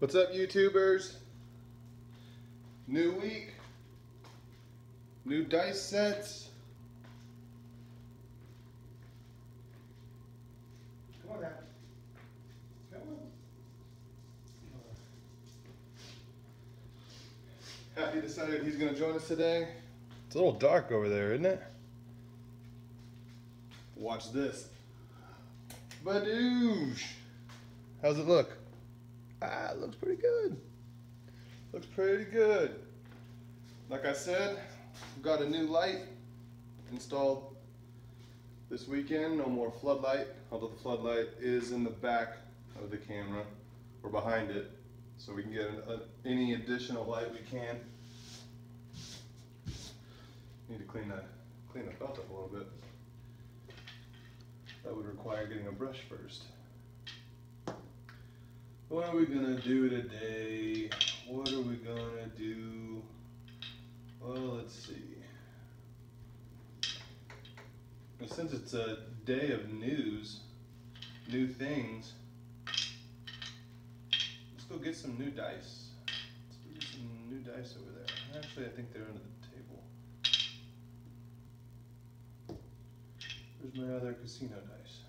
What's up, YouTubers? New week, new dice sets. Come on now. Come on. Happy decided he's going to join us today. It's a little dark over there, isn't it? Watch this. Badoosh! How's it look? Ah, it looks pretty good. Looks pretty good. Like I said, we've got a new light installed this weekend. No more floodlight, although the floodlight is in the back of the camera or behind it, so we can get any additional light we can. Need to clean the belt up a little bit. That would require getting a brush first. What are we gonna do today? What are we gonna do? Well, let's see. Well, since it's a day of news, new things, let's go get some new dice. Let's go get some new dice over there. Actually, I think they're under the table. Where's my other casino dice?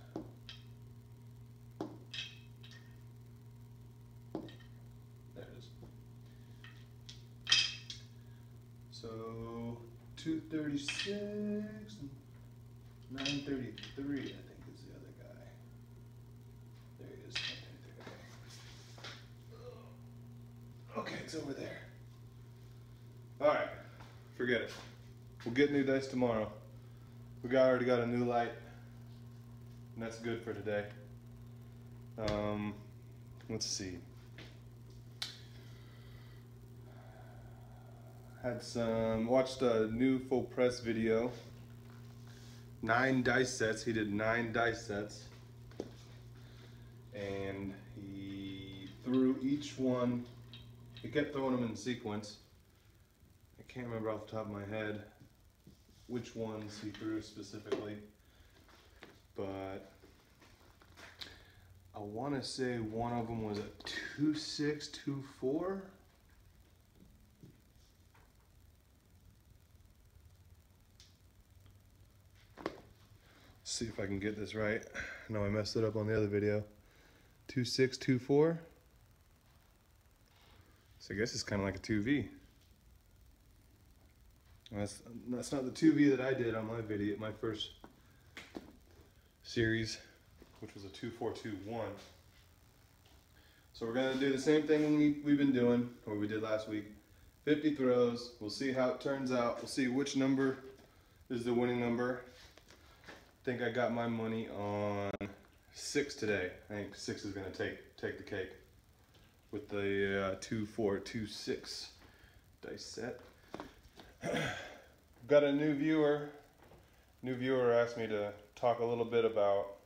There it is. So 236 and 933, I think is the other guy. There he is. 933. Okay, it's over there. All right, forget it. We'll get new dice tomorrow. We already got a new light, and that's good for today. Let's see. Watched a new full press video. 9 dice sets. He did 9 dice sets, and he threw each one. He kept throwing them in sequence. I can't remember off the top of my head which ones he threw specifically, but I want to say one of them was a 2624. See if I can get this right. I know I messed it up on the other video. 2624. So I guess it's kind of like a 2V. That's not the 2V that I did on my video, my first series, which was a 2421. So we're gonna do the same thing we've been doing, or we did last week. 50 throws. We'll see how it turns out. We'll see which number is the winning number. I think I got my money on 6 today. I think 6 is gonna take the cake with the 2426 dice set. Got a new viewer. New viewer asked me to talk a little bit about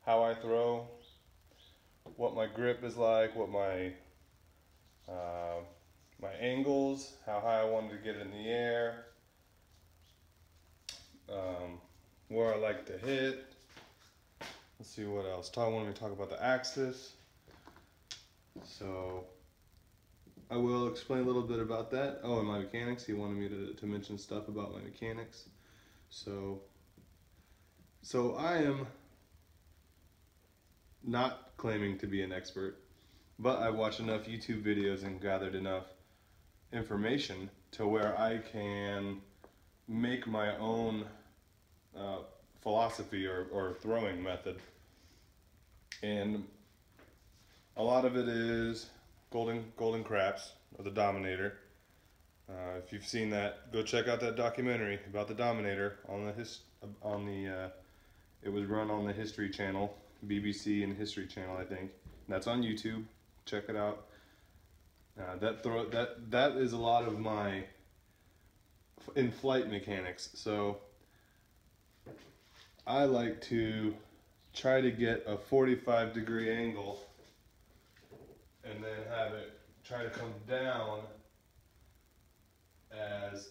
how I throw, what my grip is like, what my my angles, how high I wanted to get it in the air, where I like to hit. Let's see what else. Todd wanted me to talk about the axis. So I will explain a little bit about that. Oh, and my mechanics. He wanted me to mention stuff about my mechanics. So I am not claiming to be an expert, but I watched enough YouTube videos and gathered enough information to where I can make my own philosophy or throwing method. And a lot of it is Golden Craps, or the Dominator. If you've seen that, go check out that documentary about the Dominator it was run on the History Channel, BBC and History Channel, I think. And that's on YouTube. Check it out. That is a lot of my in-flight mechanics. So I like to try to get a 45-degree angle and then have it try to come down as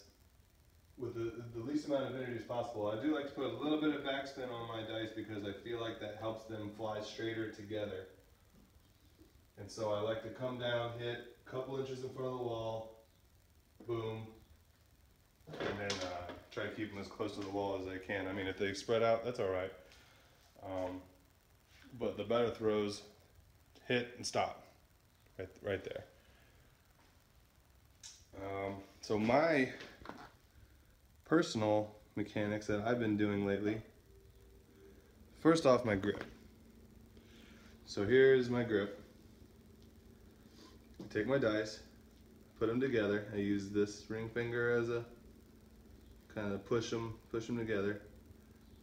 with the least amount of energy as possible. I do like to put a little bit of backspin on my dice because I feel like that helps them fly straighter together. And And so I like to come down, hit a couple inches in front of the wall, boom, and then try to keep them as close to the wall as I can. I mean, if they spread out, that's all right. But the better throws hit and stop, right there. So my personal mechanics that I've been doing lately, first off, my grip. So here's my grip. I take my dice, put them together. I use this ring finger as a kind of push them together.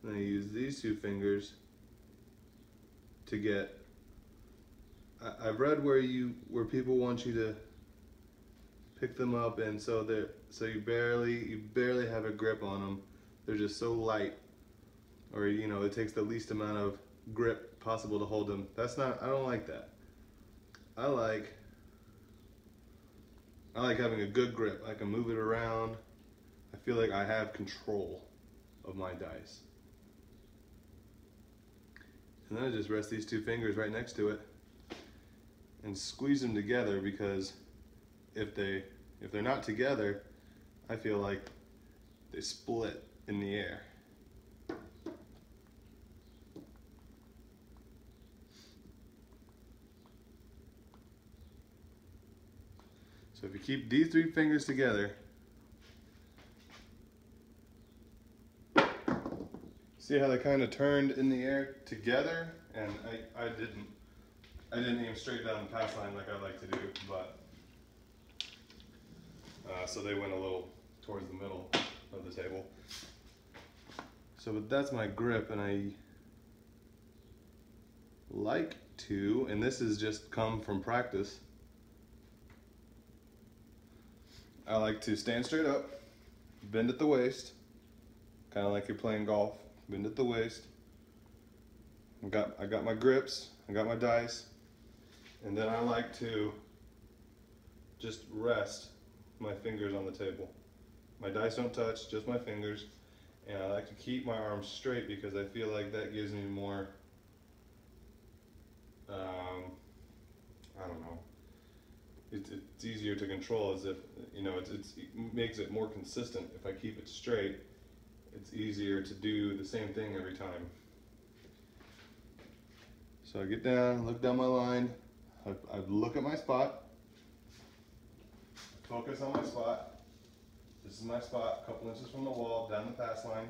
And I use these two fingers to get. I've read where people want you to pick them up, and so you barely have a grip on them. They're just so light, or it takes the least amount of grip possible to hold them. I don't like that. I like having a good grip. I can move it around. I feel like I have control of my dice. And then I just rest these two fingers right next to it and squeeze them together, because if they're not together, I feel like they split in the air. So if you keep these three fingers together, see how they kind of turned in the air together? And I didn't aim straight down the pass line like I like to do, but so they went a little towards the middle of the table. But that's my grip, and I like to, and this has just come from practice, I like to stand straight up, bend at the waist, kind of like you're playing golf, bend at the waist. I got my grips, I got my dice, and then I like to just rest my fingers on the table. My dice don't touch, just my fingers, and I like to keep my arms straight because I feel like that gives me more, I don't know, it's easier to control, as if, it makes it more consistent. If I keep it straight, it's easier to do the same thing every time. So I get down, look down my line, I look at my spot, focus on my spot. This is my spot, a couple inches from the wall, down the pass line.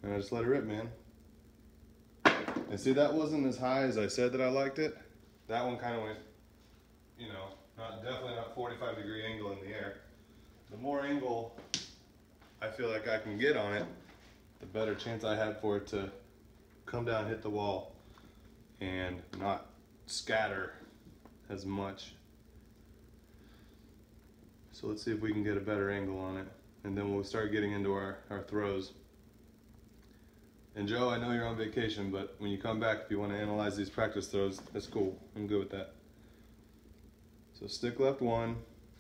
And I just let it rip, man. And see, that wasn't as high as I said that I liked it. That one kind of went, definitely not 45-degree angle in the air. The more angle I feel like I can get on it, the better chance I have for it to come down, hit the wall, and not scatter as much. So let's see if we can get a better angle on it, and then we'll start getting into our throws. And Joe, I know you're on vacation, but when you come back, if you want to analyze these practice throws, that's cool. I'm good with that. So stick left one,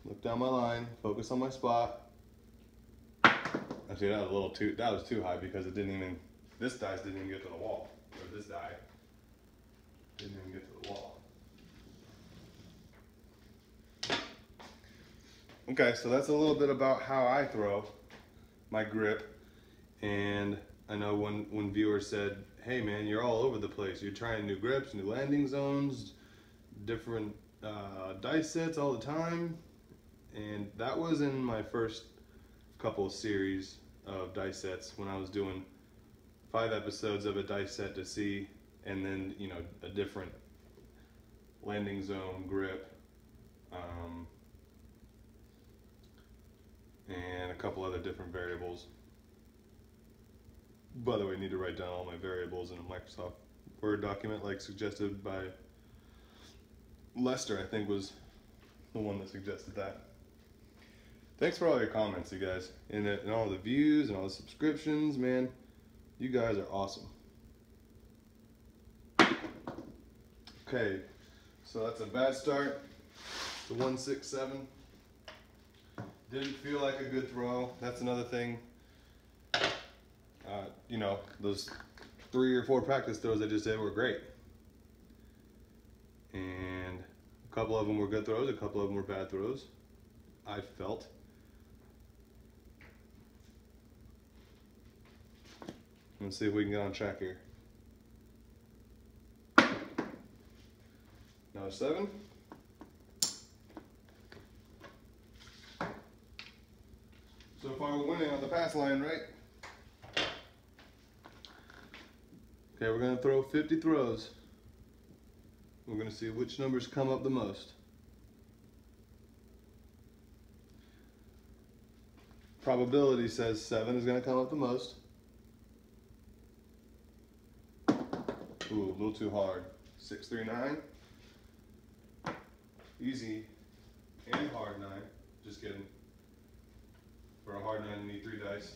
look down my line, focus on my spot. Actually, that was too high, because this dice didn't even get to the wall. Or this die didn't even get to the wall. Okay, so that's a little bit about how I throw, my grip. And I know one viewer said, hey man, you're all over the place. You're trying new grips, new landing zones, different dice sets all the time. And that was in my first couple of series of dice sets, when I was doing 5 episodes of a dice set to see, and then a different landing zone, grip, and a couple other different variables. By the way, I need to write down all my variables in a Microsoft Word document, like suggested by Lester, I think was the one that suggested that. Thanks for all your comments, you guys, and all the views and all the subscriptions, man. You guys are awesome. Okay, so that's a bad start. The 167. Didn't feel like a good throw. That's another thing. Those 3 or 4 practice throws I just did were great. And a couple of them were good throws, a couple of them were bad throws, I felt. Let's see if we can get on track here. Another 7. So far we're winning on the pass line, right? Okay, we're gonna throw 50 throws. We're gonna see which numbers come up the most. Probability says 7 is gonna come up the most. Ooh, a little too hard. 6, 3, 9. Easy and hard 9. Just kidding. For a hard 9, you need 3 dice.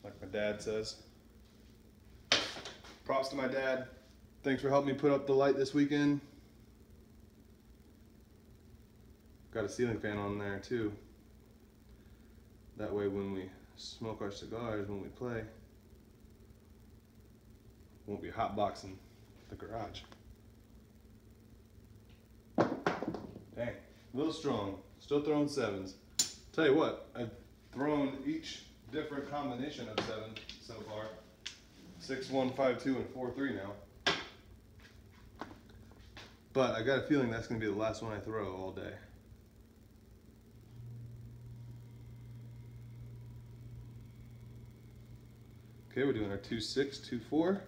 Like my dad says. Props to my dad. Thanks for helping me put up the light this weekend. Got a ceiling fan on there too. That way when we smoke our cigars, when we play, won't be hotboxing the garage. Dang, a little strong. Still throwing 7s. Tell you what, I've thrown each different combination of 7 so far. 6, 1, 5, 2, and 4, 3 now. But I got a feeling that's going to be the last one I throw all day. Okay, we're doing our 2, 6, 2, 4.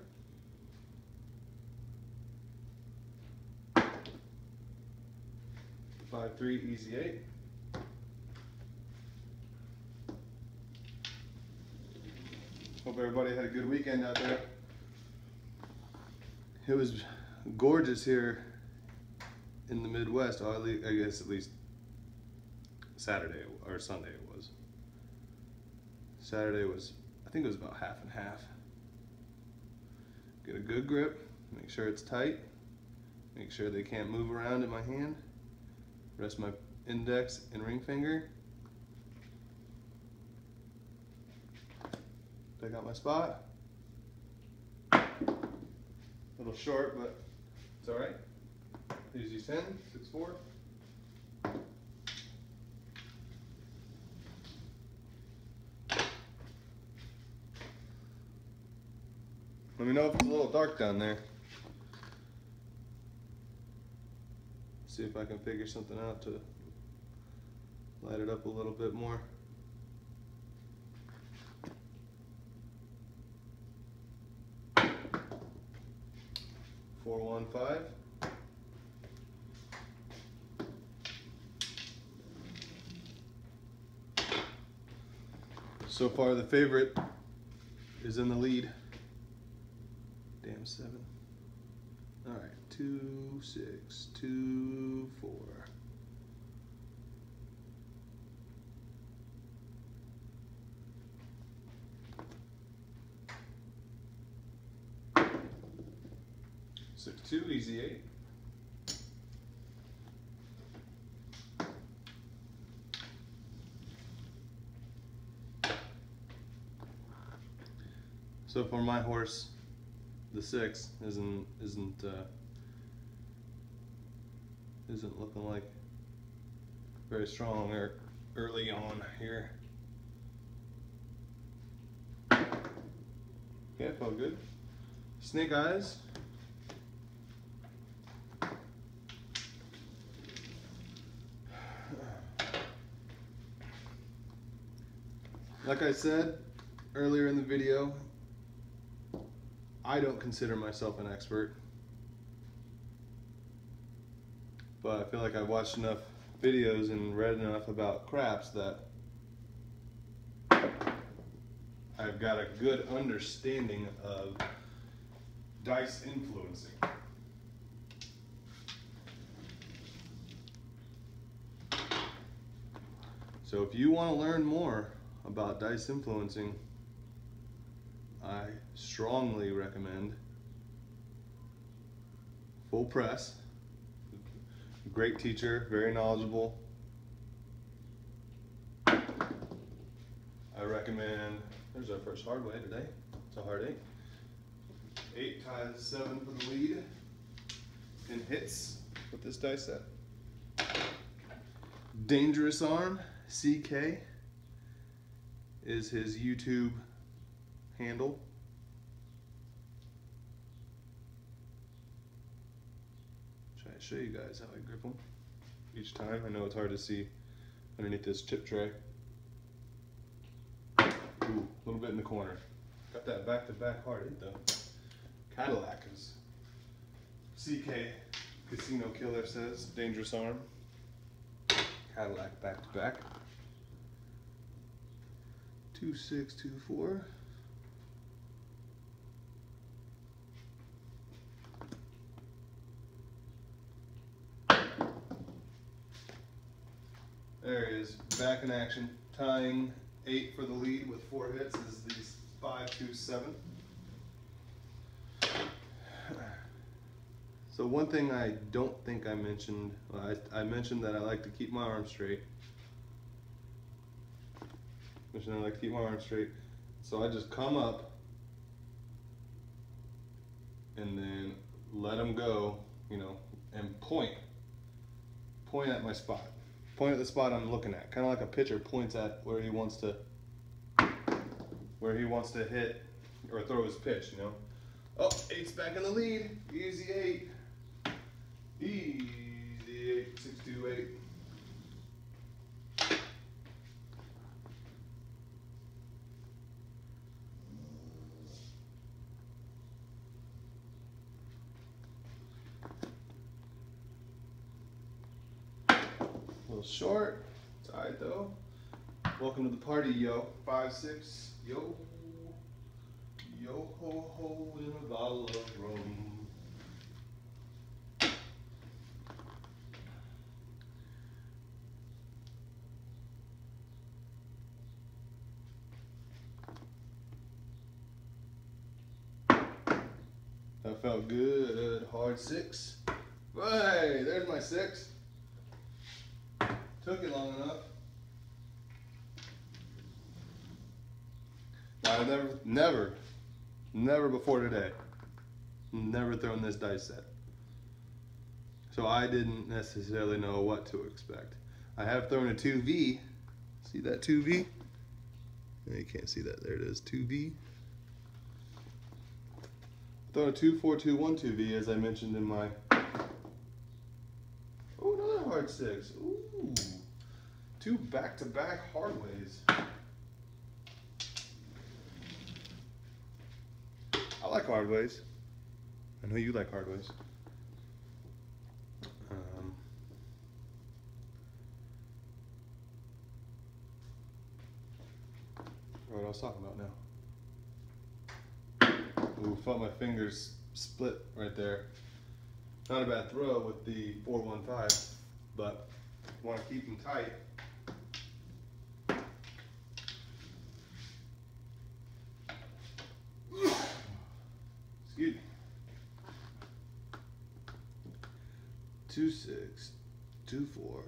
Five, 3, easy 8. Hope everybody had a good weekend out there. It was gorgeous here in the Midwest. Well, I guess at least Saturday or Sunday it was. Saturday was, I think it was about half and half. Get a good grip, make sure it's tight, make sure they can't move around in my hand. Rest my index and ring finger. Pick out my spot. A little short, but it's all right. Easy 10, 6, 4. Let me know if it's a little dark down there. See if I can figure something out to light it up a little bit more. Four, 1, 5. So far the favorite is in the lead. Damn 7. All right, 2, 6, 2, 4. Six, 2, easy 8. So for my horse, the 6 isn't looking like very strong early on here. Okay, felt good. Snake eyes. Like I said earlier in the video, I don't consider myself an expert, but I feel like I've watched enough videos and read enough about craps that I've got a good understanding of dice influencing. So if you want to learn more about dice influencing, I strongly recommend Full Press. Great teacher, very knowledgeable. I recommend, there's our first hard way today. It's a hard 8. ties 7 for the lead in hits with this dice set. Dangerous Arm CK is his YouTube handle. Try to show you guys how I grip them each time. I know it's hard to see underneath this chip tray. Ooh, a little bit in the corner. Got that back-to-back hard hit though. Cadillac is CK Casino Killer says Dangerous Arm. Cadillac back-to-back. 2624. There he is, back in action, tying 8 for the lead with 4 hits is the 527. So one thing I don't think I mentioned, I mentioned that I like to keep my arm straight. So I just come up and then let him go, you know, and point at my spot. Point at the spot I'm looking at, kind of like a pitcher points at where he wants to hit or throw his pitch, you know. Oh, 8's back in the lead. Easy 8. Easy 8, 628. A little short. Tied though. Welcome to the party, yo. 5-6. Yo. Yo ho ho in a bottle of rum. That felt good. Hard 6. Hey, there's my 6. Took it long enough. I've never before today, never thrown this dice set. So I didn't necessarily know what to expect. I have thrown a 2V. See that 2V? No, you can't see that. There it is, 2V. Thrown a 2-4-2-1 2V as I mentioned in my. Oh, another hard 6. Ooh, 2 back-to-back hard ways. I like hard ways. I know you like hard ways. What I was talking about now. Ooh, felt my fingers split right there. Not a bad throw with the 4-1-5, but want to keep them tight. Excuse me. 2-6, 2-4.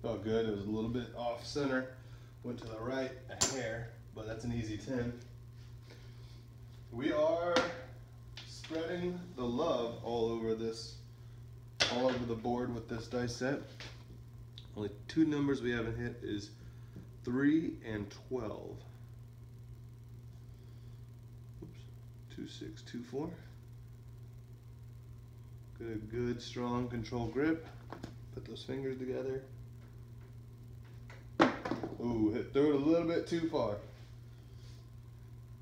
Felt good. It was a little bit off center. Went to the right a hair, but that's an easy 10. We are spreading the love all over the board with this dice set. Only 2 numbers we haven't hit is 3 and 12. Oops. 2-6, 2-4. Good, strong control grip. Put those fingers together. Ooh, threw it a little bit too far.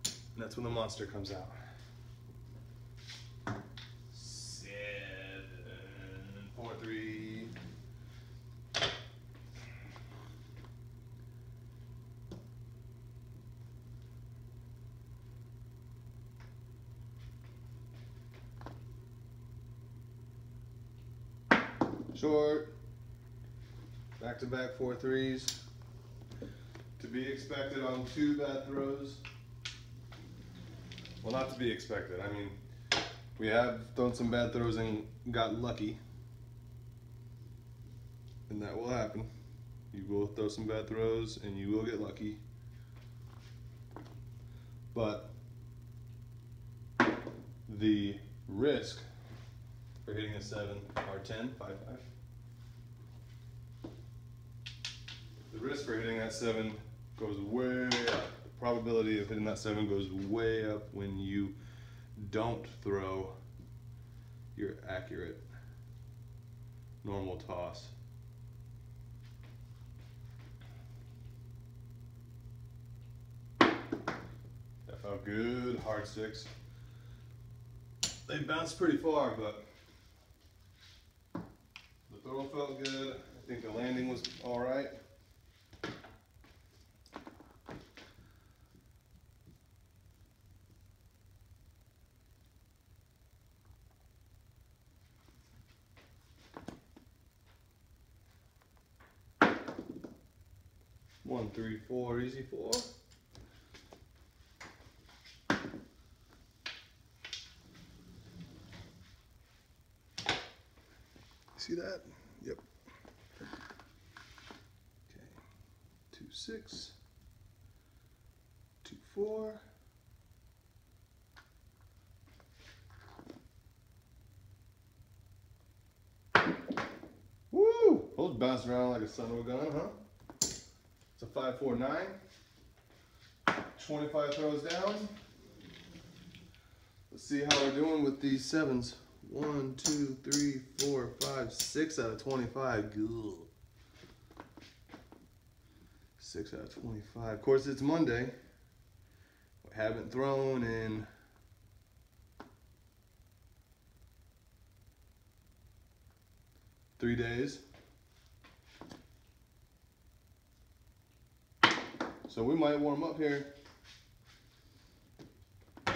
And that's when the monster comes out. 7, 4-3. Short. Back-to-back 4-3s. To be expected on 2 bad throws. Well, not to be expected. I mean, we have thrown some bad throws and got lucky. And that will happen. You will throw some bad throws and you will get lucky. But the risk for hitting a 7 or 10, 5, 5. The risk for hitting that 7 goes way up. The probability of hitting that 7 goes way up when you don't throw your accurate normal toss. That felt good, hard sticks. They bounced pretty far, but the throw felt good. I think the landing was all right. One, 3, 4, easy 4. See that? Yep. Okay. 2, 6. 2, 4. Woo! Those bounce around like a son of a gun, huh? It's a 5, 4, 9. 25 throws down. Let's see how we're doing with these 7s. 1, 2, 3, 4, 5, 6 out of 25. Good. 6 out of 25. Of course, it's Monday. We haven't thrown in three days. So we might warm up here.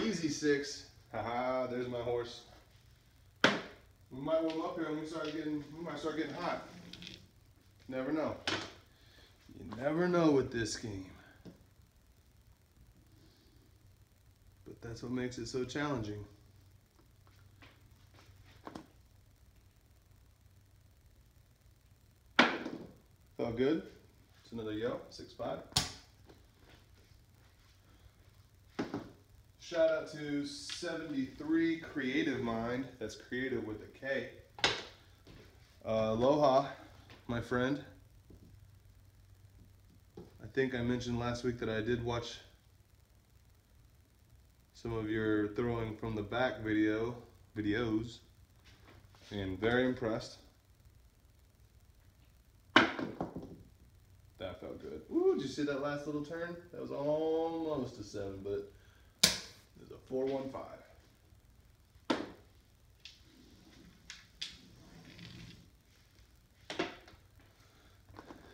Easy 6. Haha, there's my horse. We might warm up here and we might start getting hot. Never know. You never know with this game. But that's what makes it so challenging. Felt good. It's another yo, 6-5. Shout out to 73 Creative Mind. That's creative with a K. Aloha, my friend. I think I mentioned last week that I did watch some of your throwing from the back videos, and very impressed. That felt good. Ooh, did you see that last little turn? That was almost a 7, but there's a 4-1-5.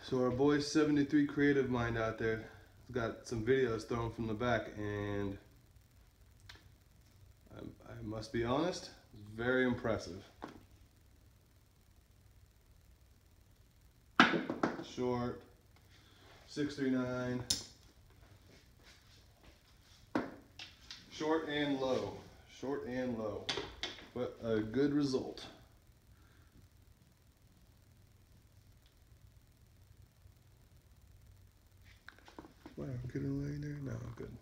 So our boy 73 Creative Mind out there has got some videos thrown from the back, and I must be honest, it's very impressive. Short, 639. Short and low, but a good result. Wow, good away there? No, good.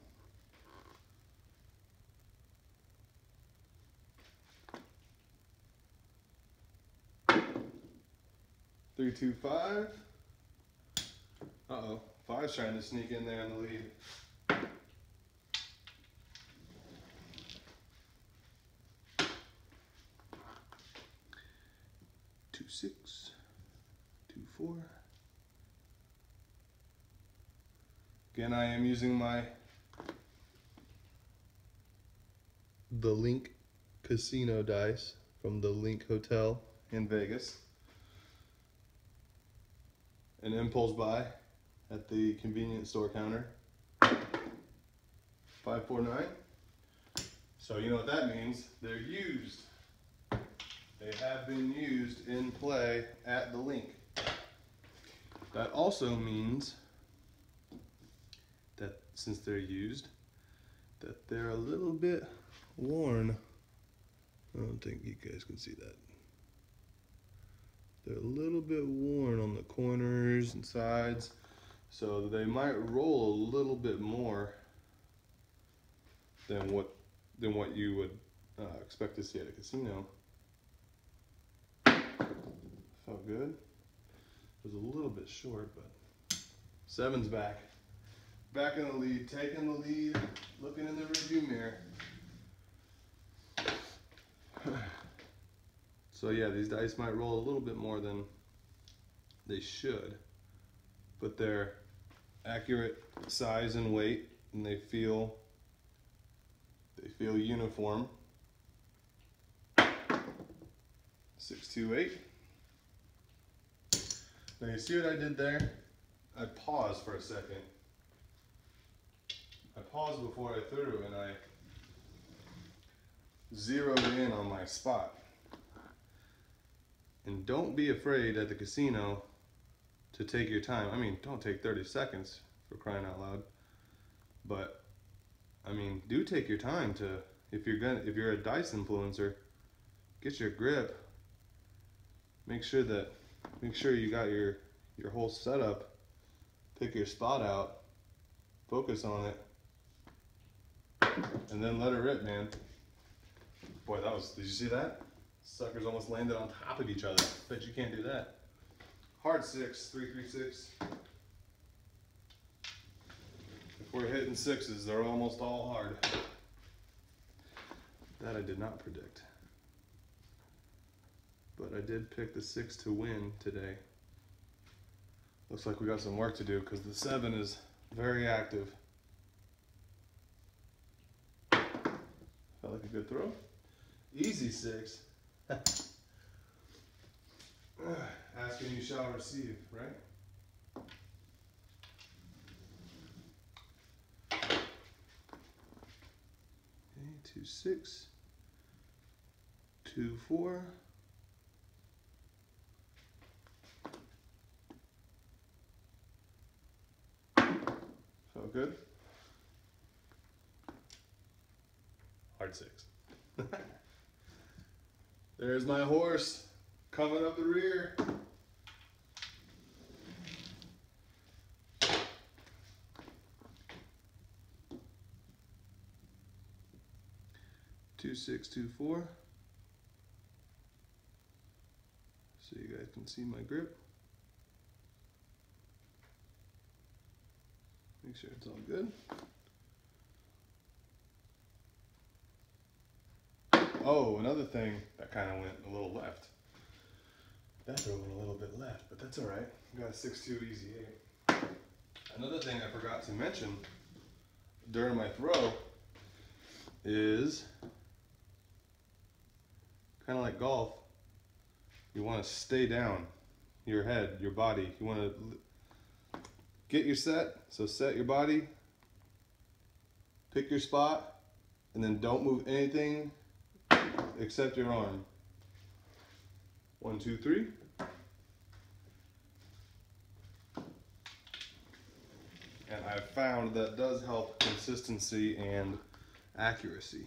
Three, 2, 5. Uh-oh, 5's trying to sneak in there in the lead. 2, 6, 2, 4. Again, I am using the Link Casino dice from the Link Hotel in Vegas. An impulse buy at the convenience store counter. 549. So you know what that means? They're used. They have been used in play at the Link. That also means that since they're used, that they're a little bit worn. I don't think you guys can see that. They're a little bit worn on the corners and sides, so they might roll a little bit more than what you would expect to see at a casino. Felt good. It was a little bit short, but 7's back. Back in the lead, taking the lead, looking in the rearview mirror. So yeah, these dice might roll a little bit more than they should, but they're accurate size and weight, and they feel uniform. 6, 2, 8. Now you see what I did there? I paused for a second. I paused before I threw, and I zeroed in on my spot. And don't be afraid at the casino to take your time. I mean, don't take 30 seconds, for crying out loud. But I mean, do take your time to, if you're a dice influencer, get your grip. Make sure you got your whole setup. Pick your spot out, focus on it, and then let it rip, man. Boy, did you see that? Suckers almost landed on top of each other. Bet you can't do that. Hard 6, 3, 3, 6. If we're hitting 6s, they're almost all hard. That I did not predict. But I did pick the 6 to win today. Looks like we got some work to do because the 7 is very active. Felt like a good throw. Easy 6. Asking you shall receive, right? Okay, 2, 6, 2, 4. Felt good. Hard 6. There's my horse coming up the rear. Two, 6, 2, 4. So you guys can see my grip. Make sure it's all good. Oh, another thing that kind of went a little left. That throw went a little bit left, but that's all right. We got a 6-2 easy 8. Another thing I forgot to mention during my throw is kind of like golf. You want to stay down, your head, your body. You want to get your set, so set your body, pick your spot, and then don't move anything except your arm. 1, 2, 3. And I've found that does help consistency and accuracy.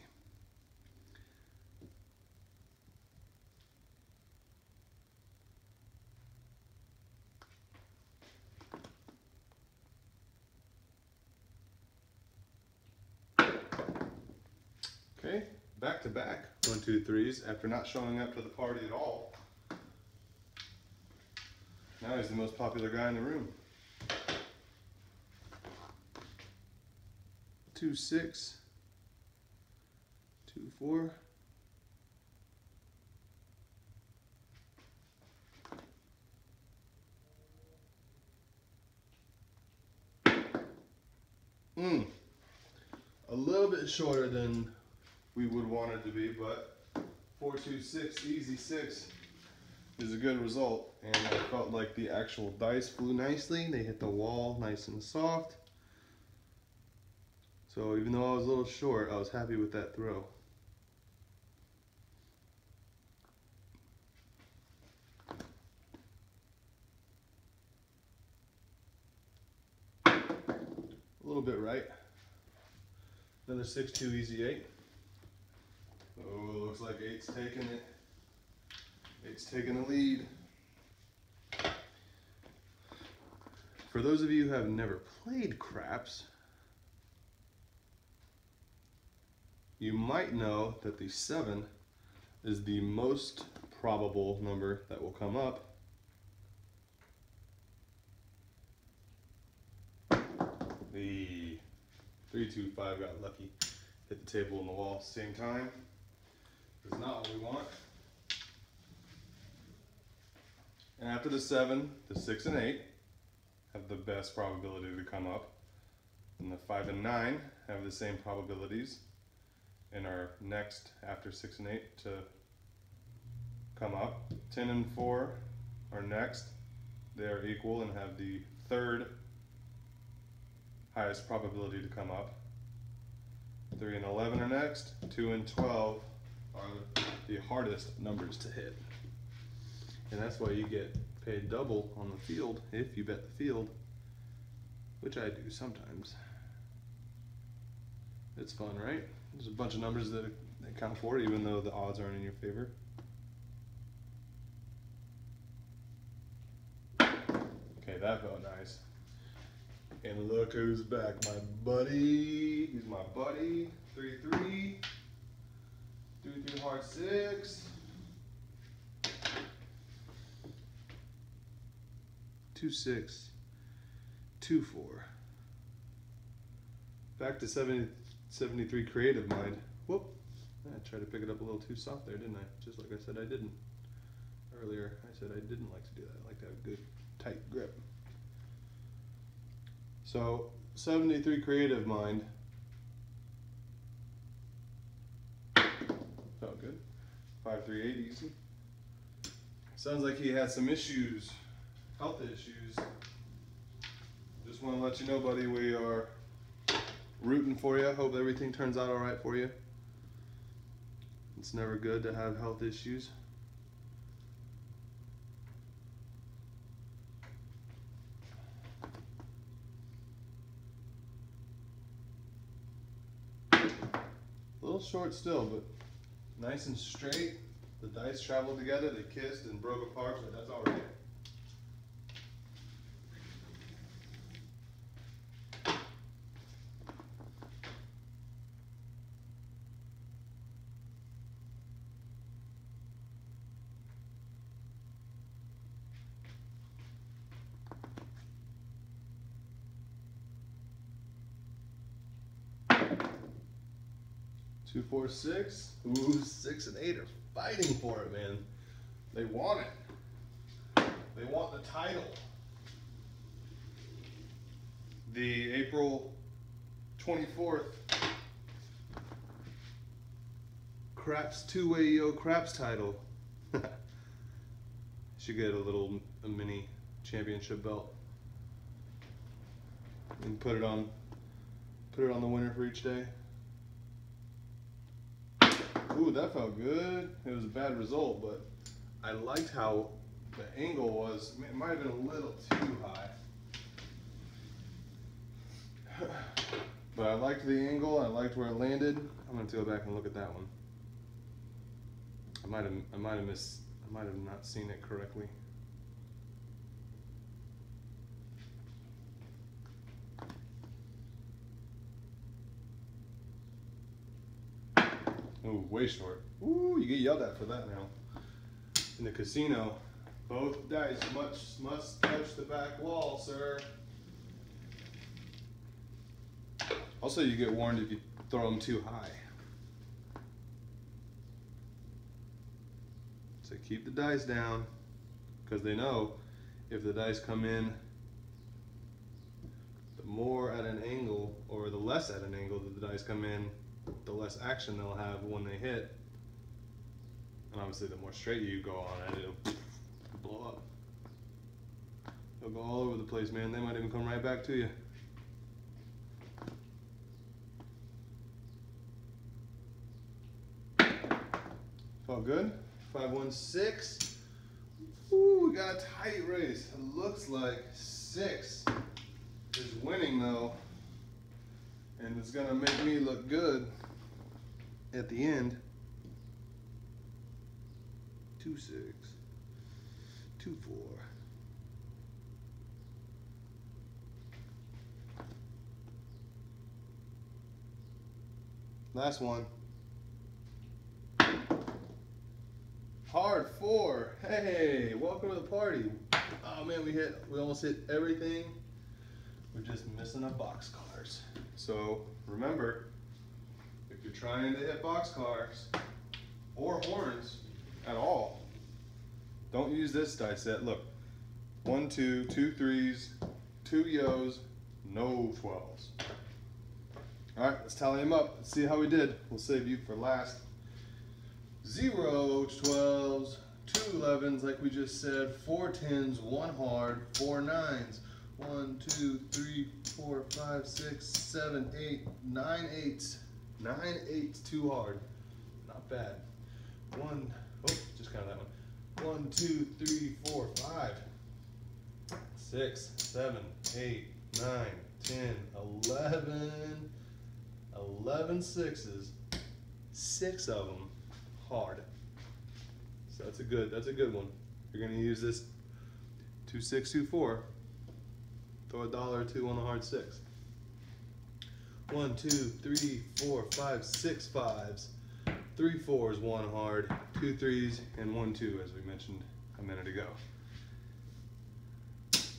Okay, back to back 1, 2, 3s after not showing up to the party at all. Now he's the most popular guy in the room. 2, 6, 2, 4. A little bit shorter than we would want it to be, but 4, 2, 6, easy 6 is a good result. And I felt like the actual dice flew nicely. They hit the wall nice and soft. So even though I was a little short, I was happy with that throw. A little bit right. Another 6-2 easy 8. Oh, looks like 8's taking it. 8's taking the lead. For those of you who have never played craps, you might know that the 7 is the most probable number that will come up. The 3, 2, 5 got lucky. Hit the table and the wall at the same time. That's not what we want. And after the 7, the 6 and 8 have the best probability to come up. And the 5 and 9 have the same probabilities and are next after 6 and 8 to come up. 10 and 4 are next. They are equal and have the third highest probability to come up. 3 and 11 are next. 2 and 12 are the hardest numbers to hit. And that's why you get paid double on the field if you bet the field, which I do sometimes. It's fun, right? There's a bunch of numbers that count for it, even though the odds aren't in your favor. Okay, that felt nice. And look who's back, my buddy. He's my buddy. 3, 3. 3, 3 hard 6. 2, 6. 2, 4. Back to 73 creative mind. Whoop. I tried to pick it up a little too soft there, didn't I? Just like I said I didn't earlier. I said I didn't like to do that. I like to have a good tight grip. So 73 creative mind. Felt good. 5, 3, 8 easy. Sounds like he had some issues, health issues. Just want to let you know, buddy, we are rooting for you. Hope everything turns out all right for you. It's never good to have health issues. A little short still, but nice and straight. The dice traveled together, they kissed and broke apart, but that's all right. Two, 4, 6. Ooh, 6 and 8 are fighting for it, man. They want it. They want the title. The April 24th Craps Two-Way Yo Craps title. Should get a mini championship belt and put it on the winner for each day. Ooh, that felt good. It was a bad result, but I liked how the angle was. It might have been a little too high. But I liked the angle, I liked where it landed. I'm gonna have to go back and look at that one. I might have not seen it correctly. Ooh, way short. Ooh, you get yelled at for that now. In the casino, both dice must touch the back wall, sir. Also, you get warned if you throw them too high. So keep the dice down, because they know if the dice come in the more at an angle, or the less at an angle that the dice come in, the less action they'll have when they hit. And obviously the more straight you go on it, it'll blow up. They'll go all over the place, man. They might even come right back to you. Felt good. 5, 1, 6. Ooh, we got a tight race. It looks like 6 is winning though. And it's gonna make me look good at the end. 2, 6. 2, 4. Last one. Hard 4. Hey, welcome to the party. Oh man, we almost hit everything. We're just missing our boxcars. So remember, if you're trying to hit boxcars or horns at all, don't use this die set. Look, 1, 2, 2 3s, 2 yos, no 12s. All right, let's tally them up. Let's see how we did. We'll save you for last. 0 12s, 2 11s, like we just said, 4 10s, 1 hard, 4 9s, 1 2 3 4 5 6 7 8 9 8s, 9 8s, 2 hard, not bad. Just count that one. 1 2 3 4 5 6 7 8 9 10 11 sixes, 6 of them hard. So that's a good one. You're gonna use this 2 6 2 4. Throw $1 or 2 on a hard 6. 1 2 3 4 5 6 5s, 3 4s, 1 hard, 2 3s, and 1 2, as we mentioned a minute ago.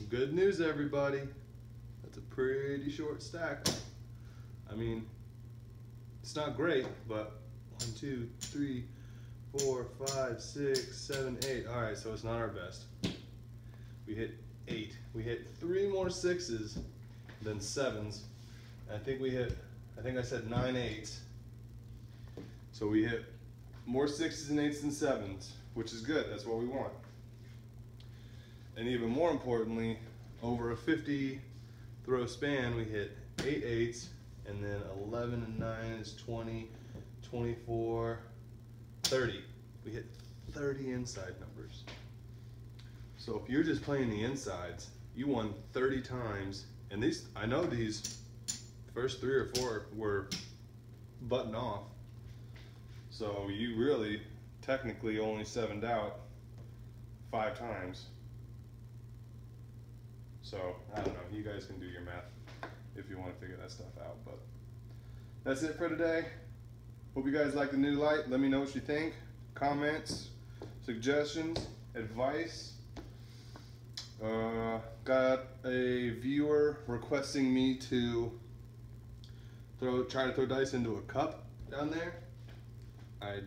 Good news, everybody. That's a pretty short stack. I mean, it's not great, but 1 2 3 4 5 6 7 8. All right, so it's not our best. We hit 8. We hit 3 more 6s than 7s. I think I said 9 8s. So we hit more 6s and 8s than 7s, which is good. That's what we want. And even more importantly, over a 50 throw span, we hit 8 8s, and then 11 and 9 is 20, 24, 30. We hit 30 inside numbers. So if you're just playing the insides, you won 30 times. And these, I know these first 3 or 4 were button off. So you really technically only 7'd out 5 times. So I don't know, you guys can do your math if you want to figure that stuff out. But that's it for today. Hope you guys like the new light. Let me know what you think. Comments, suggestions, advice. Got a viewer requesting me to try to throw dice into a cup down there. I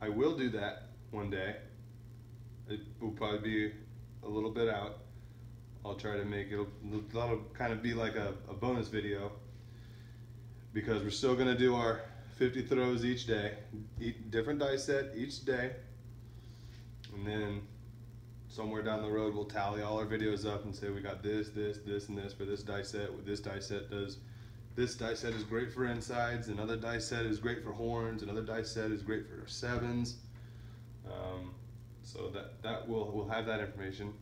will do that one day. It will probably be a little bit out. I'll try to make it, that'll kind of be like a bonus video, because we're still gonna do our 50 throws each day, different dice set each day, and then somewhere down the road we'll tally all our videos up and say we got this, this, this, and this for this dice set. What this dice set does. This dice set is great for insides, another dice set is great for horns, another dice set is great for 7s. So that we'll have that information.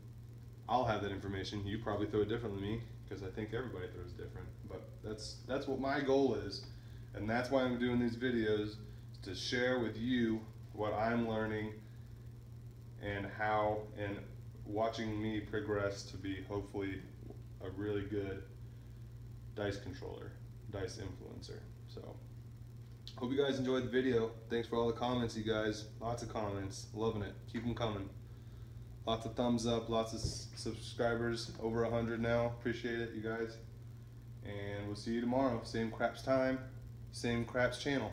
I'll have that information. You probably throw it different than me, because I think everybody throws different. But that's what my goal is, and that's why I'm doing these videos, to share with you what I'm learning and how, and watching me progress to be hopefully a really good dice controller, dice influencer. So hope you guys enjoyed the video. Thanks for all the comments, you guys. Lots of comments, loving it. Keep them coming. Lots of thumbs up, lots of subscribers, over 100 now. Appreciate it, you guys. And we'll see you tomorrow. Same craps time, same craps channel.